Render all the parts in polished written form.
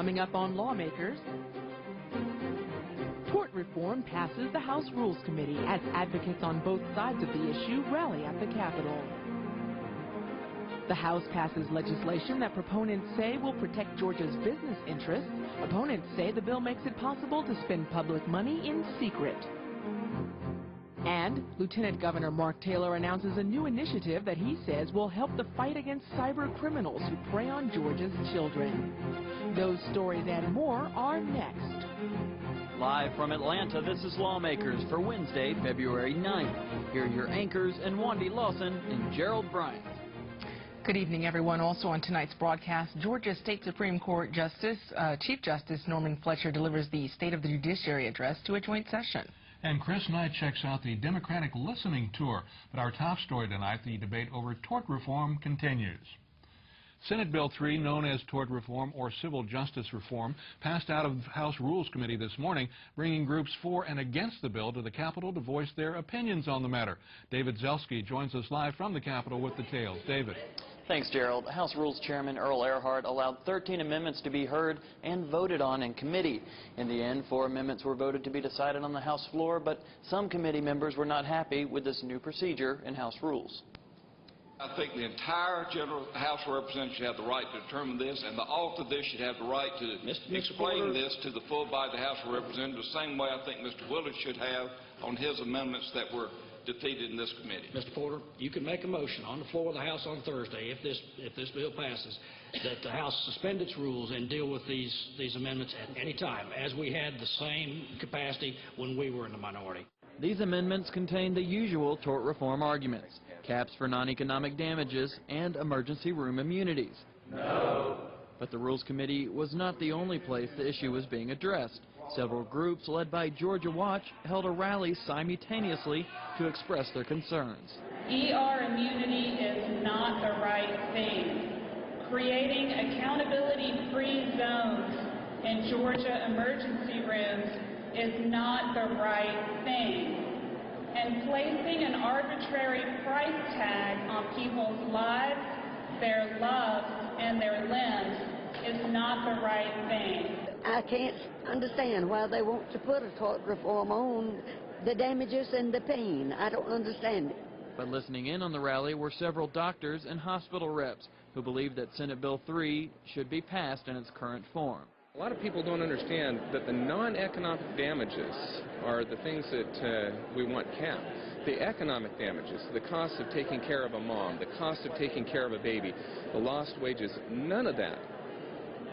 Coming up on Lawmakers, Tort Reform passes the House Rules Committee as advocates on both sides of the issue rally at the Capitol. The House passes legislation that proponents say will protect Georgia's business interests. Opponents say the bill makes it possible to spend public money in secret. And Lieutenant Governor Mark Taylor announces a new initiative that he says will help the fight against cyber criminals who prey on Georgia's children. Those stories and more are next. Live from Atlanta, this is Lawmakers for Wednesday, February 9th. Here are your anchors, Nwandi Lawson and Gerald Bryant. Good evening, everyone. Also on tonight's broadcast, Georgia State Supreme Court Chief Justice Norman Fletcher delivers the State of the Judiciary address to a joint session. And Chris Knight checks out the Democratic listening tour. But our top story tonight, the debate over tort reform continues. Senate Bill 3, known as Tort Reform or Civil Justice Reform, passed out of House Rules Committee this morning, bringing groups for and against the bill to the Capitol to voice their opinions on the matter. David Zelski joins us live from the Capitol with details. David. Thanks, Gerald. House Rules Chairman Earl Earhart allowed 13 amendments to be heard and voted on in committee. In the end, 4 amendments were voted to be decided on the House floor, but some committee members were not happy with this new procedure in House rules. I think the entire General House of Representatives should have the right to determine this, and the author of this should have the right to explain this to the full body of the House of Representatives, the same way I think Mr. Willard should have on his amendments that were defeated in this committee. Mr. Porter, you can make a motion on the floor of the House on Thursday, if this bill passes, that the House suspend its rules and deal with these amendments at any time, as we had the same capacity when we were in the minority. These amendments contain the usual tort reform arguments: caps for non-economic damages and emergency room immunities. No. But the Rules Committee was not the only place the issue was being addressed. Several groups led by Georgia Watch held a rally simultaneously to express their concerns. ER immunity is not the right thing. Creating accountability-free zones in Georgia emergency rooms is not the right thing. And placing an arbitrary price tag on people's lives, their loves, and their limbs is not the right thing. I can't understand why they want to put a tort reform on the damages and the pain. I don't understand it. But listening in on the rally were several doctors and hospital reps who believe that Senate Bill 3 should be passed in its current form. A lot of people don't understand that the non-economic damages are the things that we want capped. The economic damages, the cost of taking care of a mom, the cost of taking care of a baby, the lost wages, none of that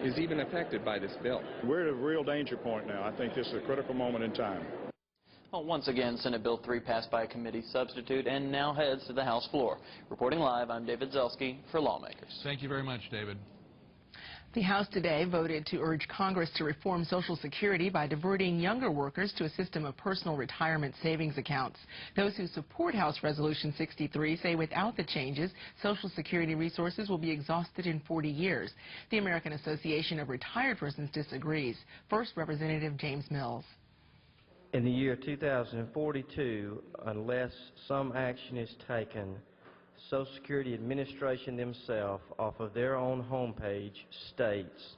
is even affected by this bill. We're at a real danger point now. I think this is a critical moment in time. Well, once again, Senate Bill 3 passed by a committee substitute and now heads to the House floor. Reporting live, I'm David Zelski for Lawmakers. Thank you very much, David. The House today voted to urge Congress to reform Social Security by diverting younger workers to a system of personal retirement savings accounts. Those who support House Resolution 63 say without the changes, Social Security resources will be exhausted in 40 years. The American Association of Retired Persons disagrees. First, Representative James Mills. In the year 2042, unless some action is taken, Social Security Administration themselves, off of their own homepage, states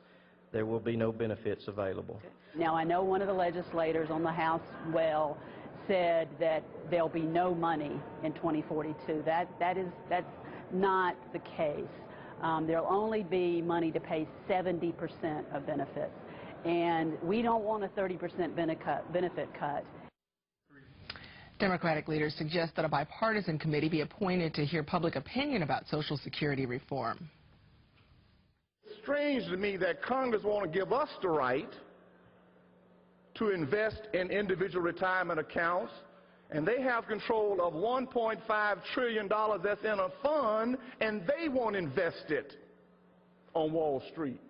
there will be no benefits available. Now, I know one of the legislators on the House said that there'll be no money in 2042. That's not the case. There'll only be money to pay 70% of benefits, and we don't want a 30% benefit cut. Democratic leaders suggest that a bipartisan committee be appointed to hear public opinion about Social Security reform. It's strange to me that Congress want to give us the right to invest in individual retirement accounts, and they have control of $1.5 trillion that's in a fund, and they won't invest it on Wall Street.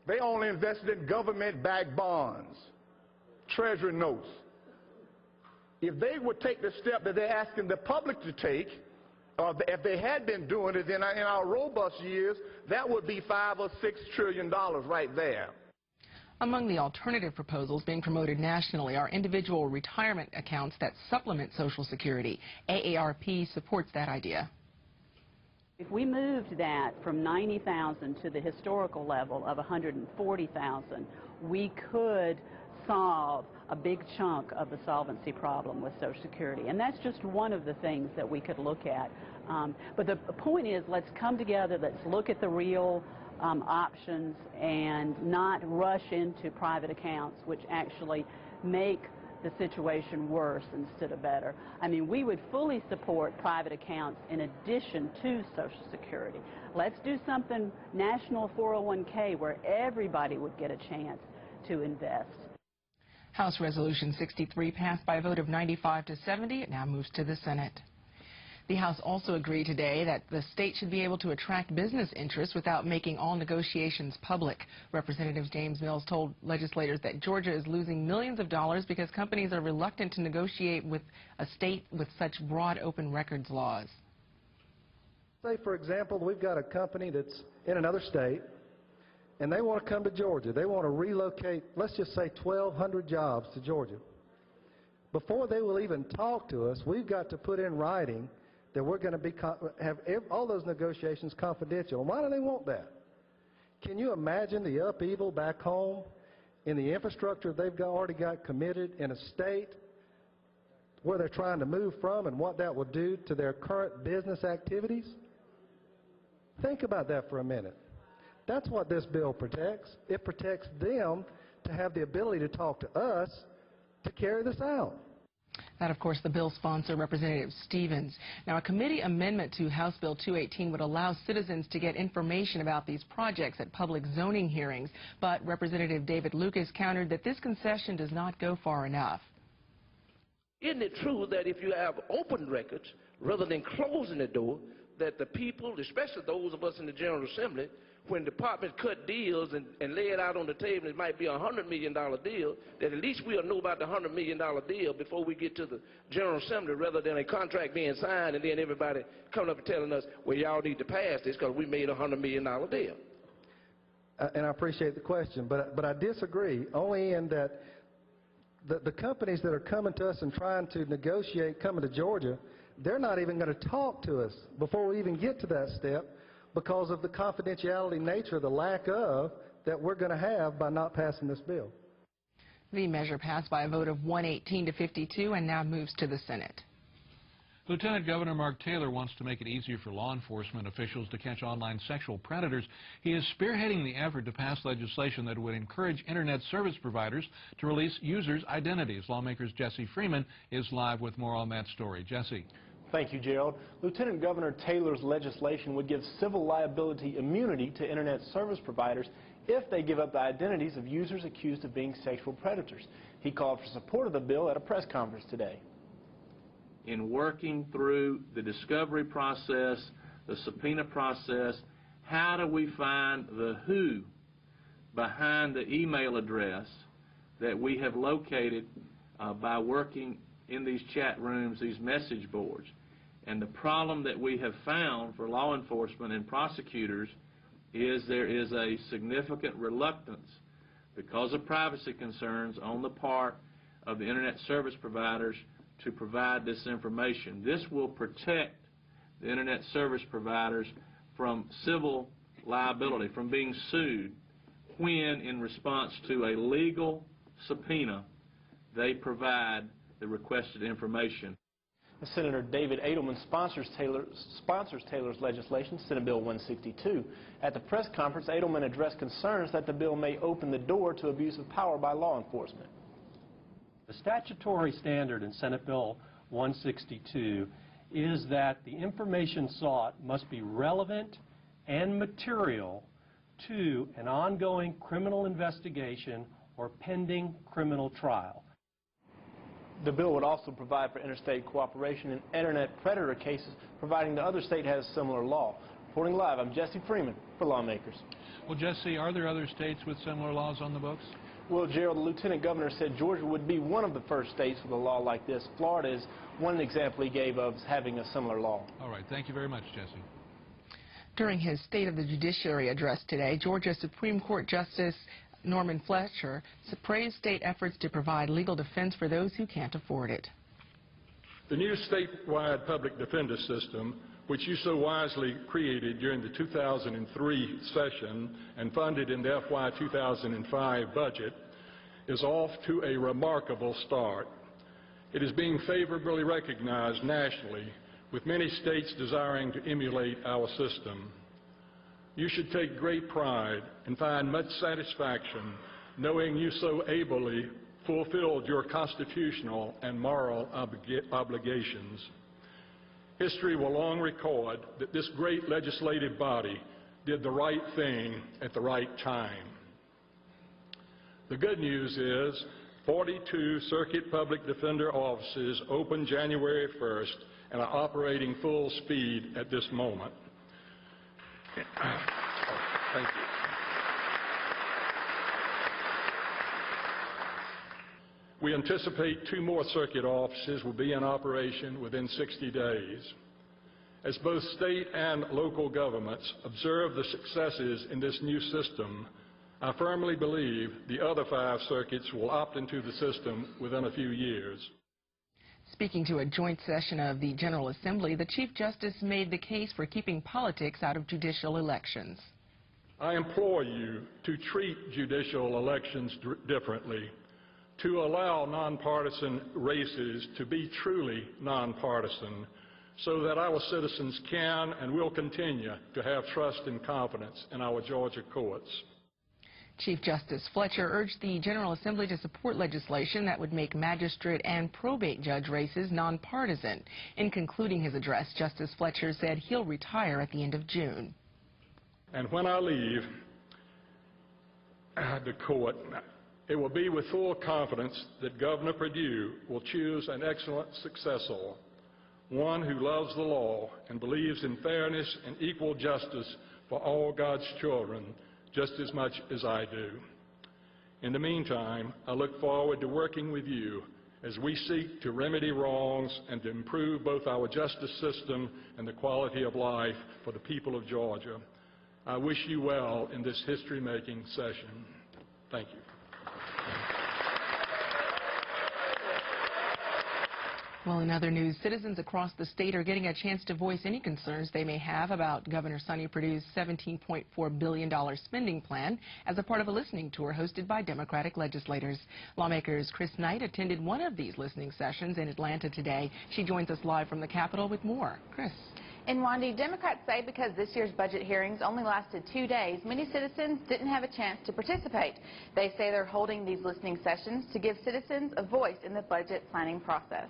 They only invest in government-backed bonds, treasury notes. If they would take the step that they're asking the public to take, or if they had been doing it in our robust years, that would be $5 or $6 trillion right there. Among the alternative proposals being promoted nationally are individual retirement accounts that supplement Social Security. AARP supports that idea. If we moved that from 90,000 to the historical level of 140,000, we could solve a big chunk of the solvency problem with Social Security. And that's just one of the things that we could look at. But the point is, let's come together, let's look at the real options and not rush into private accounts, which actually make the situation worse instead of better. I mean, we would fully support private accounts in addition to Social Security. Let's do something national 401k where everybody would get a chance to invest. House Resolution 63 passed by a vote of 95 to 70. It now moves to the Senate. The House also agreed today that the state should be able to attract business interests without making all negotiations public. Representative James Mills told legislators that Georgia is losing millions of dollars because companies are reluctant to negotiate with a state with such broad open records laws. Say, for example, we've got a company that's in another state, and they want to come to Georgia. They want to relocate, let's just say 1,200 jobs to Georgia. Before they will even talk to us, we've got to put in writing that we're going to have all those negotiations confidential. And why do they want that? Can you imagine the upheaval back home in the infrastructure they've already got committed in a state where they're trying to move from and what that will do to their current business activities? Think about that for a minute. That's what this bill protects. It protects them to have the ability to talk to us to carry this out. That, of course, the bill's sponsor, Representative Stevens. Now, a committee amendment to House Bill 218 would allow citizens to get information about these projects at public zoning hearings, but Representative David Lucas countered that this concession does not go far enough. Isn't it true that if you have open records, rather than closing the door, that the people, especially those of us in the General Assembly, when departments cut deals and lay it out on the table, it might be a $100 million deal, that at least we'll know about the $100 million deal before we get to the General Assembly, rather than a contract being signed and then everybody coming up and telling us, well, y'all need to pass this because we made a $100 million deal. And I appreciate the question, but I disagree, only in that the companies that are coming to us and trying to negotiate coming to Georgia, they're not even going to talk to us before we even get to that step, because of the confidentiality nature, the lack of, that we're going to have by not passing this bill. The measure passed by a vote of 118 to 52 and now moves to the Senate. Lieutenant Governor Mark Taylor wants to make it easier for law enforcement officials to catch online sexual predators. He is spearheading the effort to pass legislation that would encourage Internet service providers to release users' identities. Lawmakers Jesse Freeman is live with more on that story. Jesse. Thank you, Gerald. Lieutenant Governor Taylor's legislation would give civil liability immunity to Internet service providers if they give up the identities of users accused of being sexual predators. He called for support of the bill at a press conference today. In working through the discovery process, the subpoena process, how do we find the who behind the email address that we have located by working in these chat rooms, these message boards? And the problem that we have found for law enforcement and prosecutors is there is a significant reluctance because of privacy concerns on the part of the Internet service providers to provide this information. This will protect the Internet service providers from civil liability, from being sued when, in response to a legal subpoena, they provide the requested information. Senator David Adelman sponsors Taylor's legislation, Senate Bill 162. At the press conference, Adelman addressed concerns that the bill may open the door to abuse of power by law enforcement. The statutory standard in Senate Bill 162 is that the information sought must be relevant and material to an ongoing criminal investigation or pending criminal trial. The bill would also provide for interstate cooperation in Internet predator cases, providing the other state has similar law. Reporting live, I'm Jesse Freeman for Lawmakers. Well, Jesse, are there other states with similar laws on the books? Well, Gerald, the Lieutenant Governor said Georgia would be one of the first states with a law like this. Florida is one example he gave of having a similar law. All right. Thank you very much, Jesse. During his State of the Judiciary address today, Georgia Supreme Court Justice Norman Fletcher praised state efforts to provide legal defense for those who can't afford it. The new statewide public defender system which you so wisely created during the 2003 session and funded in the FY 2005 budget, is off to a remarkable start. It is being favorably recognized nationally, with many states desiring to emulate our system. You should take great pride and find much satisfaction knowing you so ably fulfilled your constitutional and moral obligations. History will long record that this great legislative body did the right thing at the right time. The good news is 42 Circuit Public Defender offices opened January 1st and are operating full speed at this moment. Thank you. We anticipate 2 more circuit offices will be in operation within 60 days. As both state and local governments observe the successes in this new system, I firmly believe the other 5 circuits will opt into the system within a few years. Speaking to a joint session of the General Assembly, the Chief Justice made the case for keeping politics out of judicial elections. I implore you to treat judicial elections differently, to allow nonpartisan races to be truly nonpartisan, so that our citizens can and will continue to have trust and confidence in our Georgia courts. Chief Justice Fletcher urged the General Assembly to support legislation that would make magistrate and probate judge races nonpartisan. In concluding his address, Justice Fletcher said he'll retire at the end of June. And when I leave the court, it will be with full confidence that Governor Perdue will choose an excellent successor, one who loves the law and believes in fairness and equal justice for all God's children, just as much as I do. In the meantime, I look forward to working with you as we seek to remedy wrongs and to improve both our justice system and the quality of life for the people of Georgia. I wish you well in this history-making session. Thank you. Well, in other news, citizens across the state are getting a chance to voice any concerns they may have about Governor Sonny Perdue's $17.4 billion spending plan as a part of a listening tour hosted by Democratic legislators. Lawmakers Chris Knight attended one of these listening sessions in Atlanta today. She joins us live from the Capitol with more. Chris. And Wandy, Democrats say because this year's budget hearings only lasted 2 days, many citizens didn't have a chance to participate. They say they're holding these listening sessions to give citizens a voice in the budget planning process.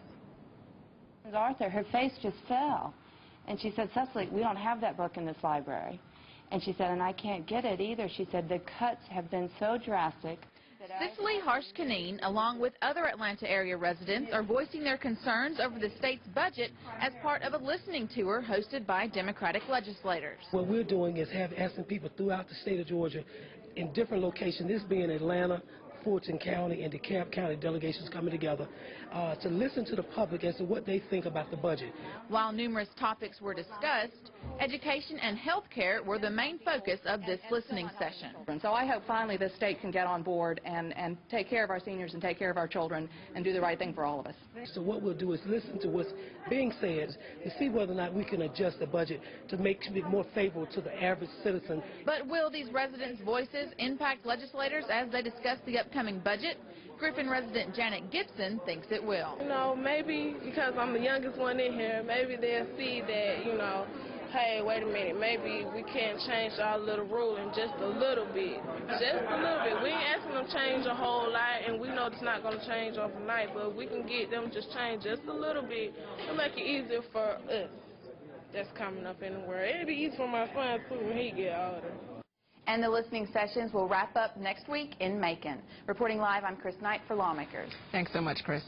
Arthur, her face just fell. And she said, Cecily, we don't have that book in this library. And she said, and I can't get it either. She said, the cuts have been so drastic. Cicely Harsh-Kaneen, along with other Atlanta area residents, are voicing their concerns over the state's budget as part of a listening tour hosted by Democratic legislators. What we're doing is asking people throughout the state of Georgia in different locations, this being Atlanta, Fulton County, and DeKalb County delegations coming together to listen to the public as to what they think about the budget. While numerous topics were discussed, education and health care were the main focus of this listening session. So I hope finally the state can get on board and take care of our seniors and take care of our children and do the right thing for all of us. So what we'll do is listen to what's being said to see whether or not we can adjust the budget to make it more favorable to the average citizen. But will these residents' voices impact legislators as they discuss the upcoming budget? Griffin resident Janet Gibson thinks it will. You know, maybe because I'm the youngest one in here, maybe they'll see that, you know, hey, wait a minute, maybe we can't change our little ruling just a little bit. Just a little bit. We ain't asking them to change a whole lot, and we know it's not going to change overnight, but if we can get them just change just a little bit, it'll make it easier for us that's coming up in the world. It'll be easy for my son, too, when he get older. And the listening sessions will wrap up next week in Macon. Reporting live, I'm Chris Knight for Lawmakers. Thanks so much, Chris.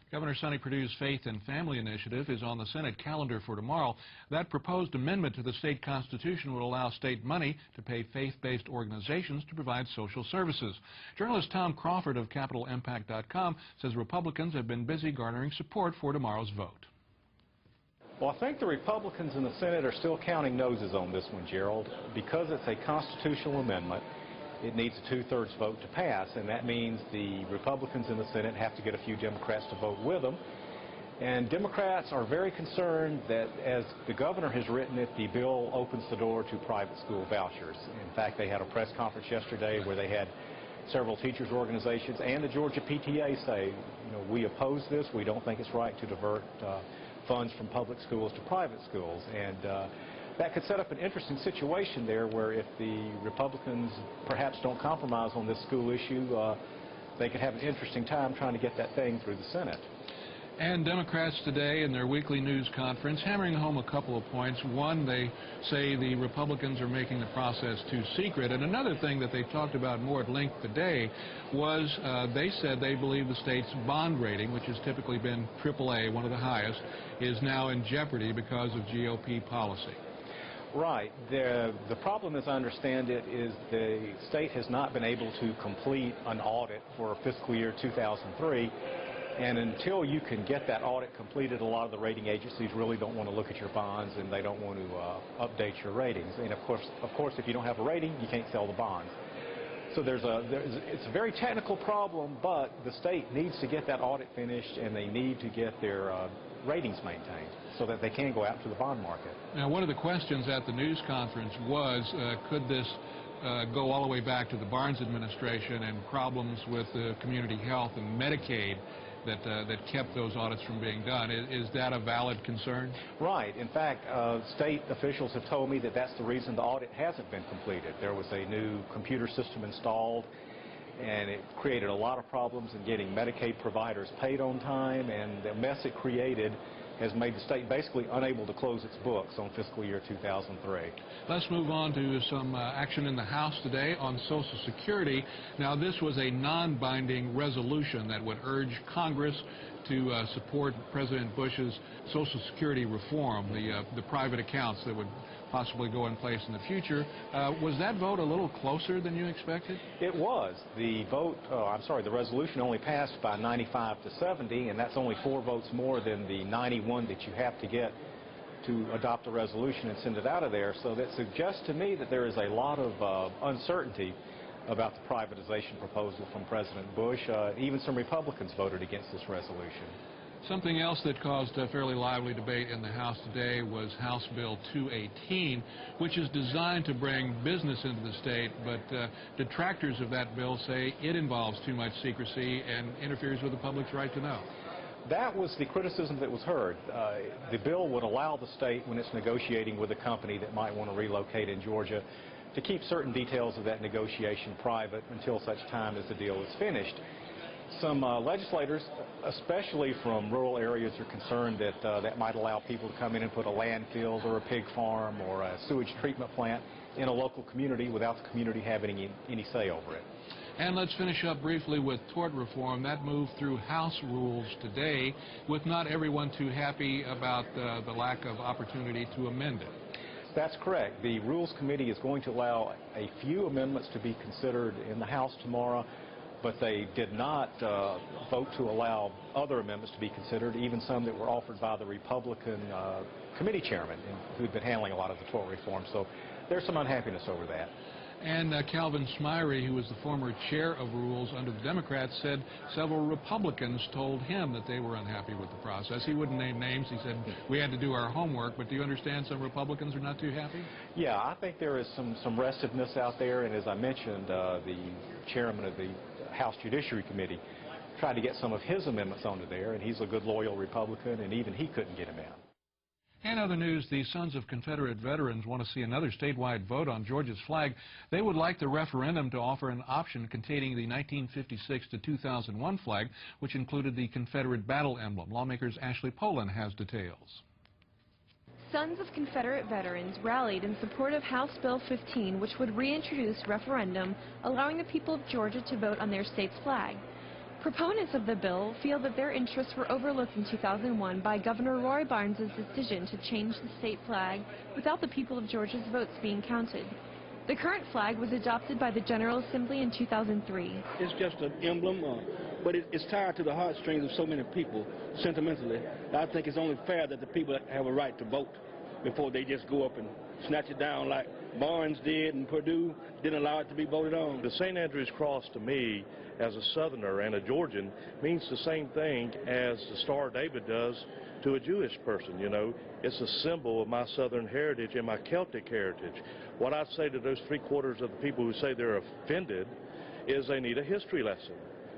Governor Sonny Perdue's Faith and Family Initiative is on the Senate calendar for tomorrow. That proposed amendment to the state constitution would allow state money to pay faith-based organizations to provide social services. Journalist Tom Crawford of CapitolImpact.com says Republicans have been busy garnering support for tomorrow's vote. Well, I think the Republicans in the Senate are still counting noses on this one, Gerald. Because it's a constitutional amendment, it needs a 2/3 vote to pass, and that means the Republicans in the Senate have to get a few Democrats to vote with them. And Democrats are very concerned that, as the governor has written it, the bill opens the door to private school vouchers. In fact, they had a press conference yesterday where they had several teachers' organizations and the Georgia PTA say, you know, we oppose this. We don't think it's right to divert funds from public schools to private schools. And that could set up an interesting situation there where if the Republicans perhaps don't compromise on this school issue, they could have an interesting time trying to get that thing through the Senate. And Democrats today in their weekly news conference hammering home a couple of points. One, they say the Republicans are making the process too secret. And another thing that they talked about more at length today was they said they believe the state's bond rating, which has typically been AAA, one of the highest, is now in jeopardy because of GOP policy. Right. The problem, as I understand it, is the state has not been able to complete an audit for fiscal year 2003. And until you can get that audit completed, a lot of the rating agencies really don't want to look at your bonds and they don't want to update your ratings. And of course, if you don't have a rating, you can't sell the bonds. So it's a very technical problem, but the state needs to get that audit finished and they need to get their ratings maintained so that they can go out to the bond market. Now, one of the questions at the news conference was, could this go all the way back to the Barnes administration and problems with community health and Medicaid that kept those audits from being done? Is that a valid concern? Right. In fact, state officials have told me that that's the reason the audit hasn't been completed. There was a new computer system installed, and it created a lot of problems in getting Medicaid providers paid on time, and the mess it created has made the state basically unable to close its books on fiscal year 2003. Let's move on to some action in the House today on Social Security. Now, this was a non-binding resolution that would urge Congress to support President Bush's Social Security reform, the private accounts that would possibly go in place in the future. Was that vote a little closer than you expected? It was. The vote, the resolution only passed by 95 to 70, and that's only 4 votes more than the 91 that you have to get to adopt a resolution and send it out of there. So that suggests to me that there is a lot of uncertainty about the privatization proposal from President Bush. Even some Republicans voted against this resolution. Something else that caused a fairly lively debate in the House today was House Bill 218, which is designed to bring business into the state, but detractors of that bill say it involves too much secrecy and interferes with the public's right to know. That was the criticism that was heard. The bill would allow the state, when it's negotiating with a company that might want to relocate in Georgia, to keep certain details of that negotiation private until such time as the deal is finished. Some legislators, especially from rural areas, are concerned that that might allow people to come in and put a landfill or a pig farm or a sewage treatment plant in a local community without the community having any say over it. And let's finish up briefly with tort reform. That moved through House rules today, with not everyone too happy about the lack of opportunity to amend it. That's correct. The Rules Committee is going to allow a few amendments to be considered in the House tomorrow, but they did not vote to allow other amendments to be considered, even some that were offered by the Republican committee chairman who'd been handling a lot of the tort reform. So there's some unhappiness over that. And Calvin Smyre, who was the former chair of Rules under the Democrats, said several Republicans told him that they were unhappy with the process. He wouldn't name names. He said we had to do our homework. But do you understand some Republicans are not too happy? Yeah, I think there is some restiveness out there. And as I mentioned, the chairman of the House Judiciary Committee tried to get some of his amendments onto there, and he's a good, loyal Republican, and even he couldn't get him in. In other news, the Sons of Confederate Veterans want to see another statewide vote on Georgia's flag. They would like the referendum to offer an option containing the 1956 to 2001 flag, which included the Confederate battle emblem. Lawmakers Ashley Poland has details. Sons of Confederate Veterans rallied in support of House Bill 15, which would reintroduce referendum, allowing the people of Georgia to vote on their state's flag. Proponents of the bill feel that their interests were overlooked in 2001 by Governor Roy Barnes' decision to change the state flag without the people of Georgia's votes being counted. The current flag was adopted by the General Assembly in 2003. It's just an emblem, but it's tied to the heartstrings of so many people sentimentally. I think it's only fair that the people have a right to vote before they just go up and snatch it down like Barnes did and Purdue didn't allow it to be voted on. The St. Andrew's Cross to me, as a Southerner and a Georgian, means the same thing as the Star of David does to a Jewish person, you know. It's a symbol of my Southern heritage and my Celtic heritage. What I say to those 3/4 of the people who say they're offended is they need a history lesson.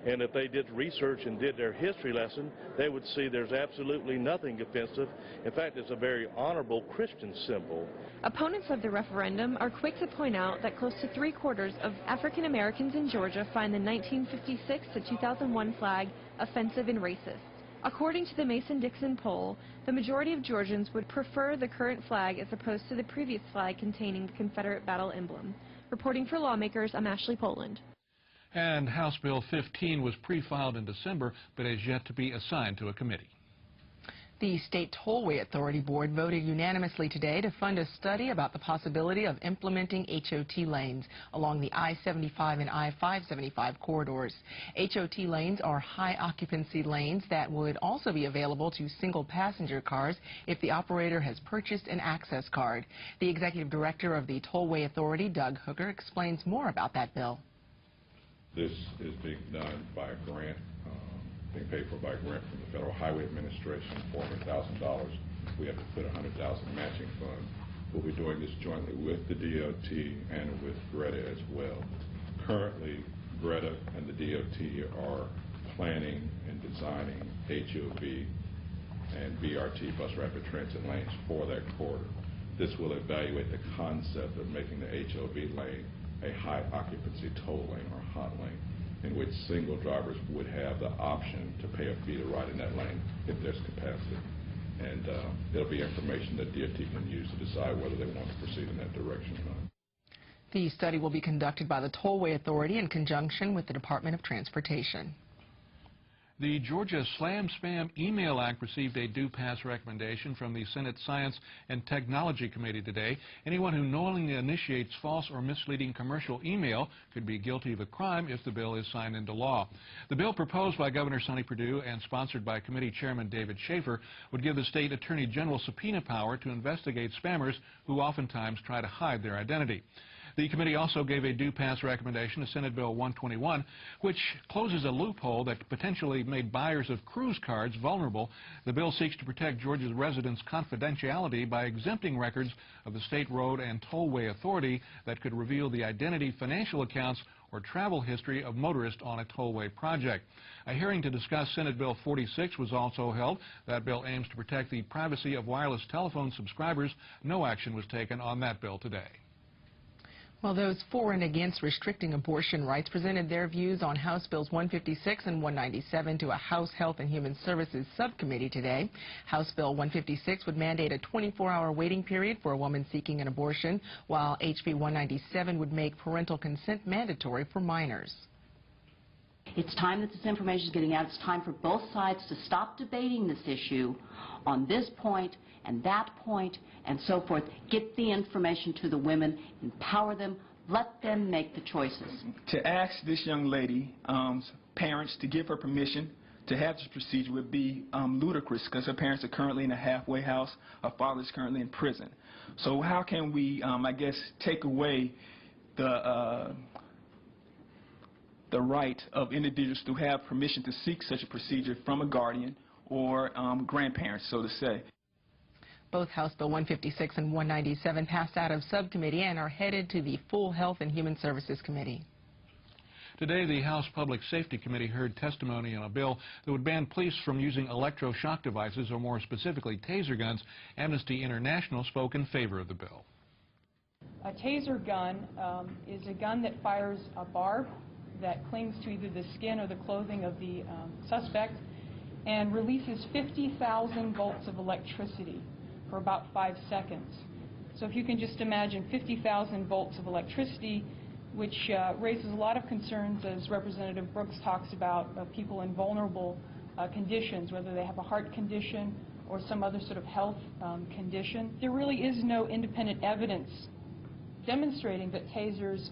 And if they did research and did their history lesson, they would see there's absolutely nothing offensive. In fact, it's a very honorable Christian symbol. Opponents of the referendum are quick to point out that close to 3/4 of African Americans in Georgia find the 1956 to 2001 flag offensive and racist. According to the Mason-Dixon poll, the majority of Georgians would prefer the current flag as opposed to the previous flag containing the Confederate battle emblem. Reporting for Lawmakers, I'm Ashley Poland. And House Bill 15 was pre-filed in December, but has yet to be assigned to a committee. The State Tollway Authority Board voted unanimously today to fund a study about the possibility of implementing HOT lanes along the I-75 and I-575 corridors. HOT lanes are high-occupancy lanes that would also be available to single-passenger cars if the operator has purchased an access card. The Executive Director of the Tollway Authority, Doug Hooker, explains more about that bill. This is being done by a grant, being paid for by a grant from the Federal Highway Administration, $400,000. We have to put $100,000 matching fund. We'll be doing this jointly with the DOT and with Greta as well. Currently, Greta and the DOT are planning and designing HOV and BRT, bus rapid transit lanes, for that corridor. This will evaluate the concept of making the HOV lane a high occupancy toll lane or hot lane, in which single drivers would have the option to pay a fee to ride in that lane if there's capacity. And there'll be information that DOT can use to decide whether they want to proceed in that direction or not. The study will be conducted by the Tollway Authority in conjunction with the Department of Transportation. The Georgia Slam Spam Email Act received a due pass recommendation from the Senate Science and Technology Committee today. Anyone who knowingly initiates false or misleading commercial email could be guilty of a crime if the bill is signed into law. The bill proposed by Governor Sonny Perdue and sponsored by Committee Chairman David Schaefer would give the State Attorney General subpoena power to investigate spammers who oftentimes try to hide their identity. The committee also gave a due pass recommendation to Senate Bill 121, which closes a loophole that potentially made buyers of cruise cards vulnerable. The bill seeks to protect Georgia's residents' confidentiality by exempting records of the State Road and Tollway Authority that could reveal the identity, financial accounts, or travel history of motorists on a tollway project. A hearing to discuss Senate Bill 46 was also held. That bill aims to protect the privacy of wireless telephone subscribers. No action was taken on that bill today. Well, those for and against restricting abortion rights presented their views on House Bills 156 and 197 to a House Health and Human Services subcommittee today. House Bill 156 would mandate a 24-hour waiting period for a woman seeking an abortion, while HB 197 would make parental consent mandatory for minors. It's time that this information is getting out. It's time for both sides to stop debating this issue on this point and that point and so forth. Get the information to the women, empower them, let them make the choices. To ask this young lady, parents, to give her permission to have this procedure would be ludicrous, because her parents are currently in a halfway house, her father is currently in prison. So how can we, I guess, take away the right of individuals to have permission to seek such a procedure from a guardian or grandparents, so to say? Both House Bill 156 and 197 passed out of subcommittee and are headed to the full Health and Human Services Committee. Today, the House Public Safety Committee heard testimony on a bill that would ban police from using electroshock devices, or more specifically, taser guns. Amnesty International spoke in favor of the bill. A taser gun is a gun that fires a barb that clings to either the skin or the clothing of the suspect and releases 50,000 volts of electricity for about 5 seconds. So if you can just imagine 50,000 volts of electricity, which raises a lot of concerns, as Representative Brooks talks about, of people in vulnerable conditions, whether they have a heart condition or some other sort of health condition. There really is no independent evidence demonstrating that tasers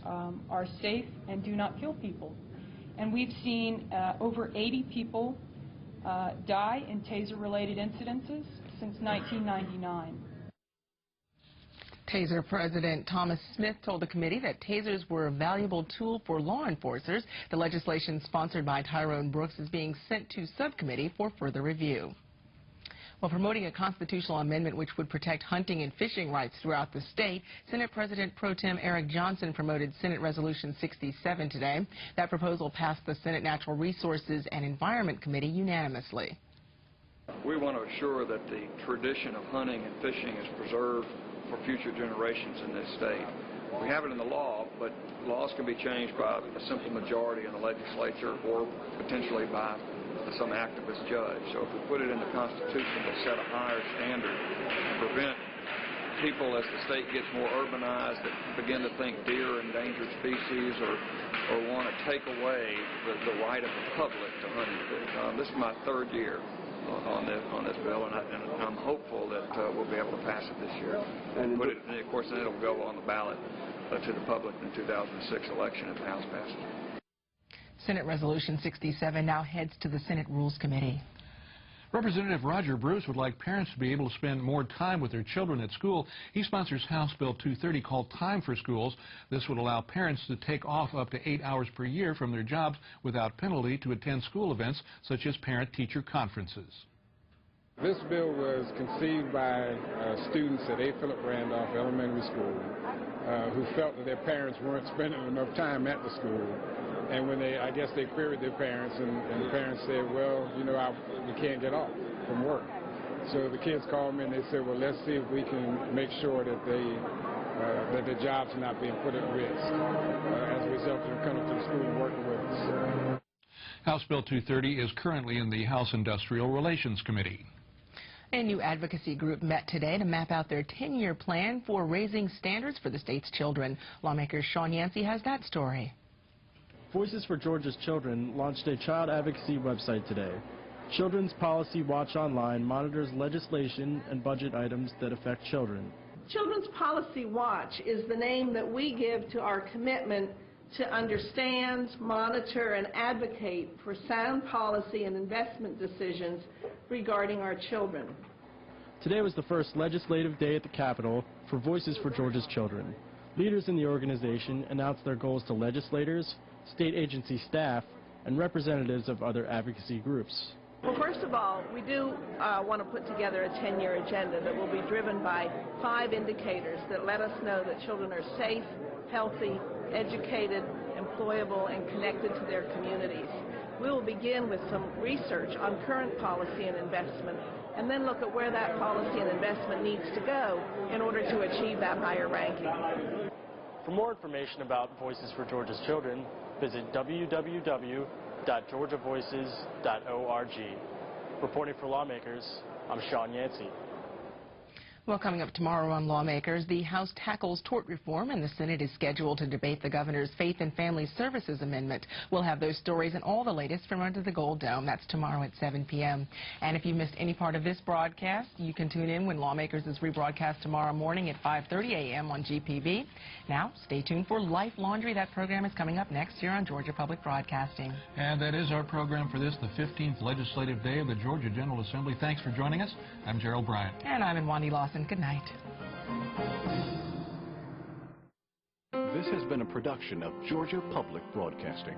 are safe and do not kill people. And we've seen over 80 people die in taser-related incidences since 1999. Taser President Thomas Smith told the committee that tasers were a valuable tool for law enforcers. The legislation sponsored by Tyrone Brooks is being sent to subcommittee for further review. While promoting a constitutional amendment which would protect hunting and fishing rights throughout the state, Senate President Pro Tem Eric Johnson promoted Senate Resolution 67 today. That proposal passed the Senate Natural Resources and Environment Committee unanimously. We want to assure that the tradition of hunting and fishing is preserved for future generations in this state. We have it in the law, but laws can be changed by a simple majority in the legislature or potentially by some activist judge. So if we put it in the Constitution to set a higher standard and prevent people as the state gets more urbanized that begin to think deer are endangered species or want to take away the right of the public to hunt and fish. This is my third year on this bill, and I'm hopeful that we'll be able to pass it this year. And of course, then it'll go on the ballot to the public in the 2006 election if the House passes. Senate Resolution 67 now heads to the Senate Rules Committee. Representative Roger Bruce would like parents to be able to spend more time with their children at school. He sponsors House Bill 230 called Time for Schools. This would allow parents to take off up to 8 hours per year from their jobs without penalty to attend school events such as parent-teacher conferences. This bill was conceived by students at A. Philip Randolph Elementary School who felt that their parents weren't spending enough time at the school. And when I guess they queried their parents, and the parents said, well, you know, we can't get off from work. So the kids called me and they said, well, let's see if we can make sure that that their jobs are not being put at risk as a result of them coming to the school and working with us. House Bill 230 is currently in the House Industrial Relations Committee. A new advocacy group met today to map out their 10-year plan for raising standards for the state's children. Lawmakers Sean Yancey has that story. Voices for Georgia's Children launched a child advocacy website today. Children's Policy Watch Online monitors legislation and budget items that affect children. Children's Policy Watch is the name that we give to our commitment to understand, monitor, and advocate for sound policy and investment decisions regarding our children. Today was the first legislative day at the Capitol for Voices for Georgia's Children. Leaders in the organization announced their goals to legislators, state agency staff, and representatives of other advocacy groups. Well, first of all, we do want to put together a 10-year agenda that will be driven by 5 indicators that let us know that children are safe, healthy, educated, employable, and connected to their communities. We will begin with some research on current policy and investment, and then look at where that policy and investment needs to go in order to achieve that higher ranking. For more information about Voices for Georgia's Children, visit www.georgiavoices.org. Reporting for Lawmakers, I'm Sean Yancey. Well, coming up tomorrow on Lawmakers, the House tackles tort reform and the Senate is scheduled to debate the governor's Faith and Family Services Amendment. We'll have those stories and all the latest from under the Gold Dome. That's tomorrow at 7 p.m. And if you missed any part of this broadcast, you can tune in when Lawmakers is rebroadcast tomorrow morning at 5:30 a.m. on GPB. Now, stay tuned for Life Laundry. That program is coming up next year on Georgia Public Broadcasting. And that is our program for this, the 15th legislative day of the Georgia General Assembly. Thanks for joining us. I'm Gerald Bryant. And I'm Wandi Lawson. Good night. This has been a production of Georgia Public Broadcasting.